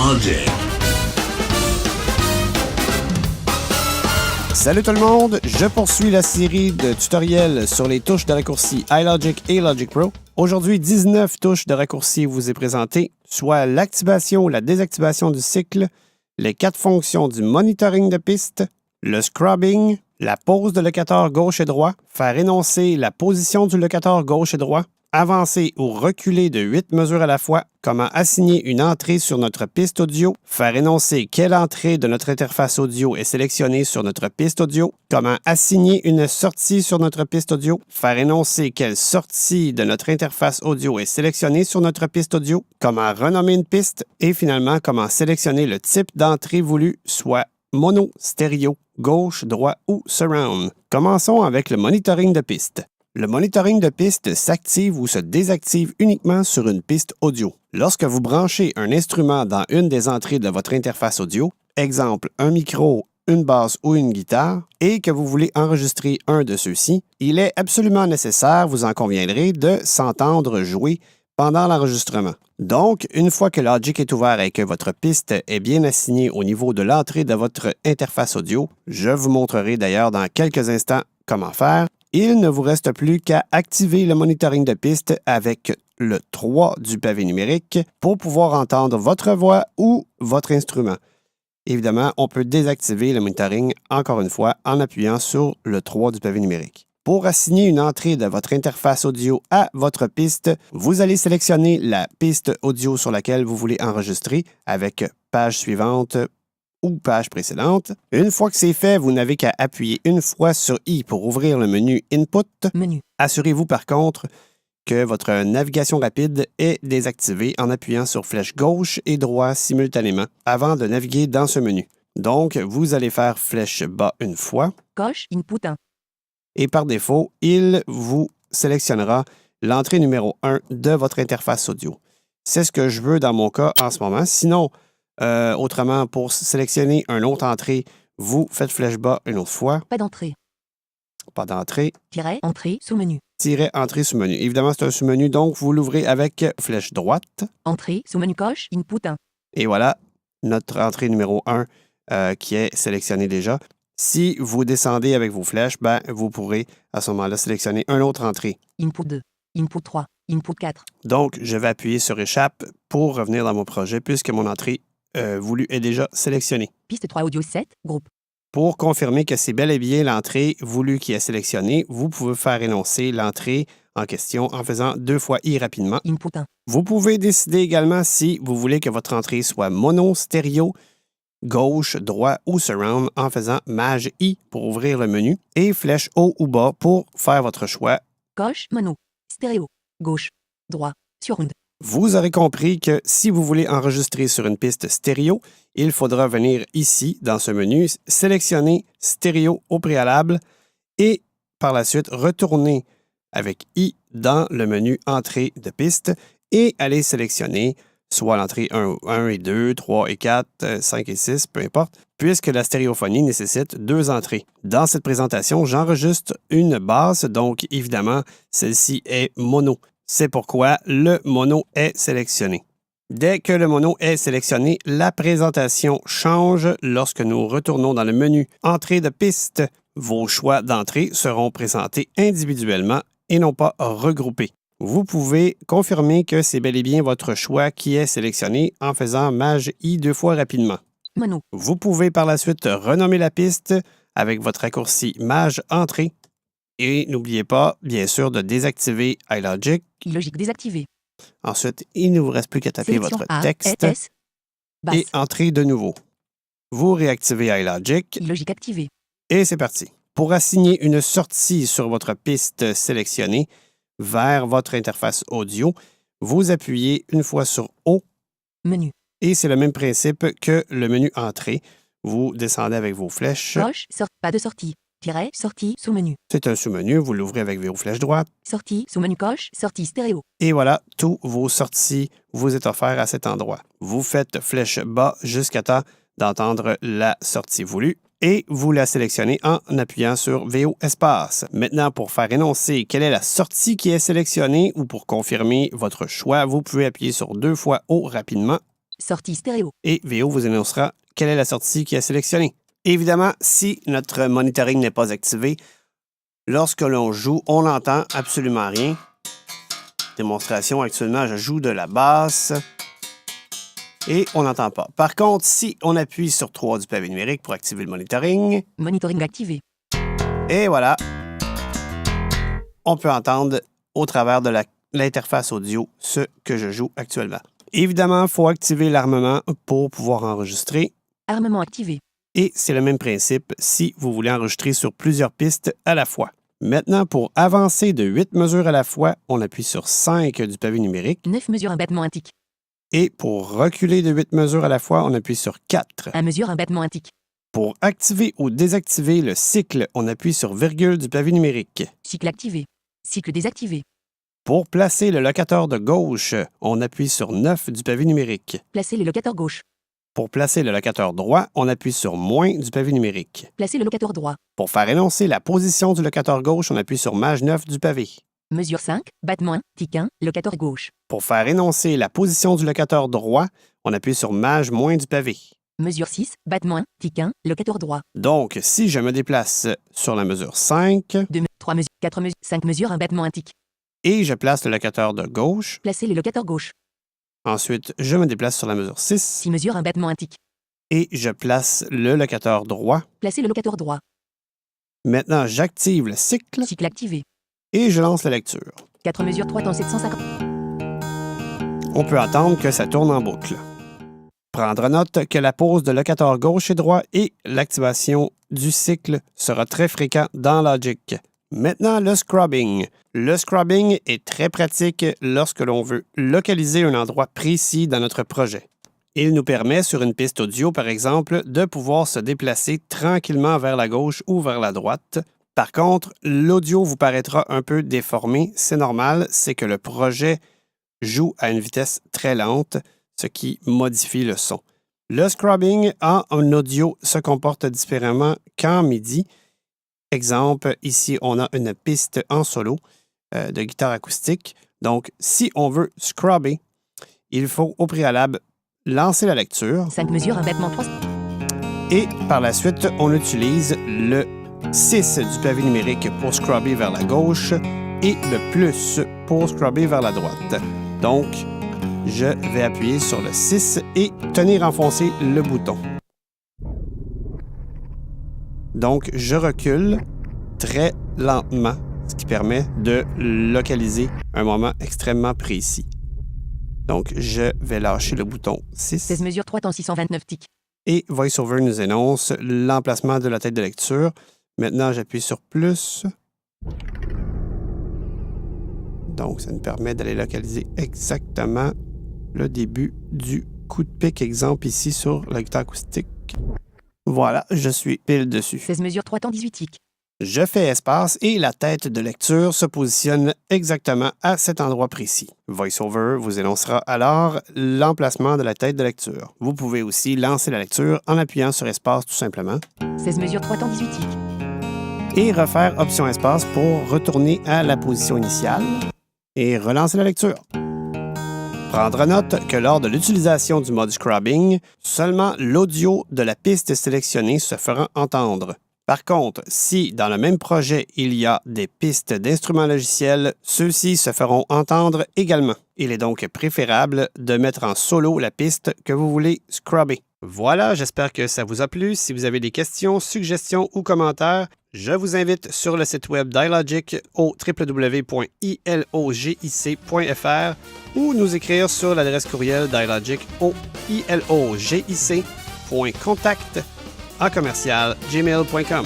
iLogic. Salut tout le monde, je poursuis la série de tutoriels sur les touches de raccourci iLogic et Logic Pro. Aujourd'hui, 19 touches de raccourci vous est présenté, soit l'activation ou la désactivation du cycle, les 4 fonctions du monitoring de piste, le scrubbing, la pose de locateur gauche et droit, faire énoncer la position du locateur gauche et droit, avancer ou reculer de 8 mesures à la fois, comment assigner une entrée sur notre piste audio, faire énoncer quelle entrée de notre interface audio est sélectionnée sur notre piste audio, comment assigner une sortie sur notre piste audio, faire énoncer quelle sortie de notre interface audio est sélectionnée sur notre piste audio, comment renommer une piste et finalement comment sélectionner le type d'entrée voulu, soit mono, stéréo, gauche, droit ou surround. Commençons avec le monitoring de piste. Le monitoring de piste s'active ou se désactive uniquement sur une piste audio. Lorsque vous branchez un instrument dans une des entrées de votre interface audio, exemple un micro, une basse ou une guitare, et que vous voulez enregistrer un de ceux-ci, il est absolument nécessaire, vous en conviendrez, de s'entendre jouer pendant l'enregistrement. Donc, une fois que Logic est ouvert et que votre piste est bien assignée au niveau de l'entrée de votre interface audio, je vous montrerai d'ailleurs dans quelques instants comment faire. Il ne vous reste plus qu'à activer le monitoring de piste avec le 3 du pavé numérique pour pouvoir entendre votre voix ou votre instrument. Évidemment, on peut désactiver le monitoring encore une fois en appuyant sur le 3 du pavé numérique. Pour assigner une entrée de votre interface audio à votre piste, vous allez sélectionner la piste audio sur laquelle vous voulez enregistrer avec page suivante ou page précédente. Une fois que c'est fait, vous n'avez qu'à appuyer une fois sur I pour ouvrir le menu Input. Menu. Assurez-vous par contre que votre navigation rapide est désactivée en appuyant sur flèche gauche et droit simultanément avant de naviguer dans ce menu. Donc, vous allez faire flèche bas une fois. Coche Input 1. Et par défaut, il vous sélectionnera l'entrée numéro 1 de votre interface audio. C'est ce que je veux dans mon cas en ce moment. Sinon, autrement, pour sélectionner une autre entrée, vous faites flèche bas une autre fois. Pas d'entrée. Pas d'entrée. Tiret entrée sous-menu. Tiret entrée sous-menu. Évidemment, c'est un sous-menu, donc vous l'ouvrez avec flèche droite. Entrée sous-menu coche Input 1. Et voilà, notre entrée numéro 1 qui est sélectionnée déjà. Si vous descendez avec vos flèches, vous pourrez à ce moment-là sélectionner une autre entrée. Input 2. Input 3. Input 4. Donc, je vais appuyer sur Échappe pour revenir dans mon projet puisque mon entrée voulue est déjà sélectionnée. Piste 3 audio 7. Groupe. Pour confirmer que c'est bel et bien l'entrée voulue qui est sélectionnée, vous pouvez faire énoncer l'entrée en question en faisant 2 fois I rapidement. Input 1. Vous pouvez décider également si vous voulez que votre entrée soit mono, stéréo, gauche, droit ou surround en faisant Maj I pour ouvrir le menu et flèche haut ou bas pour faire votre choix. Coche mono. Stéréo. Gauche. Droit. Surround. Vous aurez compris que si vous voulez enregistrer sur une piste stéréo, il faudra venir ici, dans ce menu, sélectionner stéréo au préalable et par la suite retourner avec I dans le menu entrée de piste et aller sélectionner soit l'entrée 1 et 2, 3 et 4, 5 et 6, peu importe, puisque la stéréophonie nécessite 2 entrées. Dans cette présentation, j'enregistre une basse, donc évidemment, celle-ci est mono. C'est pourquoi le mono est sélectionné. Dès que le mono est sélectionné, la présentation change lorsque nous retournons dans le menu Entrée de piste. Vos choix d'entrée seront présentés individuellement et non pas regroupés. Vous pouvez confirmer que c'est bel et bien votre choix qui est sélectionné en faisant Maj I 2 fois rapidement. Mono. Vous pouvez par la suite renommer la piste avec votre raccourci Maj Entrée. Et n'oubliez pas, bien sûr, de désactiver iLogic. Logique désactivé. Ensuite, il ne vous reste plus qu'à taper Sélection votre A, texte S. Basse. et entrer de nouveau. Vous réactivez iLogic Logique activée. et c'est parti. Pour assigner une sortie sur votre piste sélectionnée vers votre interface audio, vous appuyez une fois sur O Menu. et c'est le même principe que le menu Entrée. Vous descendez avec vos flèches. Coche pas de sortie. Tiret sortie sous-menu. C'est un sous-menu, vous l'ouvrez avec vos flèches droites. Sortie sous-menu coche sortie stéréo. Et voilà, tous vos sorties vous est offert à cet endroit. Vous faites flèche bas jusqu'à temps d'entendre la sortie voulue et vous la sélectionnez en appuyant sur VO espace. Maintenant, pour faire énoncer quelle est la sortie qui est sélectionnée ou pour confirmer votre choix, vous pouvez appuyer sur 2 fois O rapidement. Sortie stéréo. Et VO vous énoncera quelle est la sortie qui est sélectionnée. Évidemment, si notre monitoring n'est pas activé, lorsque l'on joue, on n'entend absolument rien. Démonstration, actuellement, je joue de la basse et on n'entend pas. Par contre, si on appuie sur 3 du pavé numérique pour activer le monitoring, Monitoring activé. et voilà, on peut entendre au travers de l'interface audio ce que je joue actuellement. Évidemment, il faut activer l'armement pour pouvoir enregistrer. Armement activé. Et c'est le même principe si vous voulez enregistrer sur plusieurs pistes à la fois. Maintenant, pour avancer de 8 mesures à la fois, on appuie sur 5 du pavé numérique. 9 mesures un battement un tic. Et pour reculer de 8 mesures à la fois, on appuie sur 4. 1 mesure un battement un tic. Pour activer ou désactiver le cycle, on appuie sur virgule du pavé numérique. Cycle activé. Cycle désactivé. Pour placer le locateur de gauche, on appuie sur 9 du pavé numérique. Placer le locateur gauche. Pour placer le locateur droit, on appuie sur moins du pavé numérique. Placer le locateur droit. Pour faire énoncer la position du locateur gauche, on appuie sur maj 9 du pavé. Mesure 5, battement 1, tic 1, locateur gauche. Pour faire énoncer la position du locateur droit, on appuie sur maj moins du pavé. Mesure 6, battement 1, tic 1, locateur droit. Donc, si je me déplace sur la mesure 5 2, 3 mesures, 4 mesures, 5 mesures un battement un tic. et je place le locateur de gauche, Placer le locateur gauche. ensuite je me déplace sur la mesure 6 6 mesures un battement un tic. et je place le locateur droit. Placer le locateur droit. Maintenant, j'active le cycle Cycle activé. et je lance la lecture. 4 mesures 3 temps 750. On peut attendre que ça tourne en boucle. Prendre note que la pose de locateur gauche et droit et l'activation du cycle sera très fréquent dans Logic. Maintenant, le scrubbing. Le scrubbing est très pratique lorsque l'on veut localiser un endroit précis dans notre projet. Il nous permet, sur une piste audio par exemple, de pouvoir se déplacer tranquillement vers la gauche ou vers la droite. Par contre, l'audio vous paraîtra un peu déformé. C'est normal, c'est que le projet joue à une vitesse très lente, ce qui modifie le son. Le scrubbing en audio se comporte différemment qu'en MIDI. Exemple, ici, on a une piste en solo de guitare acoustique. Donc, si on veut scrubber, il faut au préalable lancer la lecture 5 mesures un battement 3. et par la suite, on utilise le 6 du pavé numérique pour scrubber vers la gauche et le plus pour scrubber vers la droite. Donc, je vais appuyer sur le 6 et tenir enfoncé le bouton. Donc, je recule très lentement, ce qui permet de localiser un moment extrêmement précis. Donc, je vais lâcher le bouton 6. 16 mesures 3 temps 629 tic. Et VoiceOver nous énonce l'emplacement de la tête de lecture. Maintenant, j'appuie sur plus. Donc, ça nous permet d'aller localiser exactement le début du coup de pic, exemple ici sur la guitare acoustique. Voilà, je suis pile dessus. 16 mesures 3 temps 18 tic. Je fais espace et la tête de lecture se positionne exactement à cet endroit précis. VoiceOver vous énoncera alors l'emplacement de la tête de lecture. Vous pouvez aussi lancer la lecture en appuyant sur espace tout simplement 16 mesures 3 temps 18 tic. et refaire option espace pour retourner à la position initiale et relancer la lecture. Prendre note que lors de l'utilisation du mode scrubbing, seulement l'audio de la piste sélectionnée se fera entendre. Par contre, si dans le même projet, il y a des pistes d'instruments logiciels, ceux-ci se feront entendre également. Il est donc préférable de mettre en solo la piste que vous voulez scrubber. Voilà, j'espère que ça vous a plu. Si vous avez des questions, suggestions ou commentaires, je vous invite sur le site web d'iLogic au www.ilogic.fr ou nous écrire sur l'adresse courriel d'iLogic au ilogic.contact@gmail.com.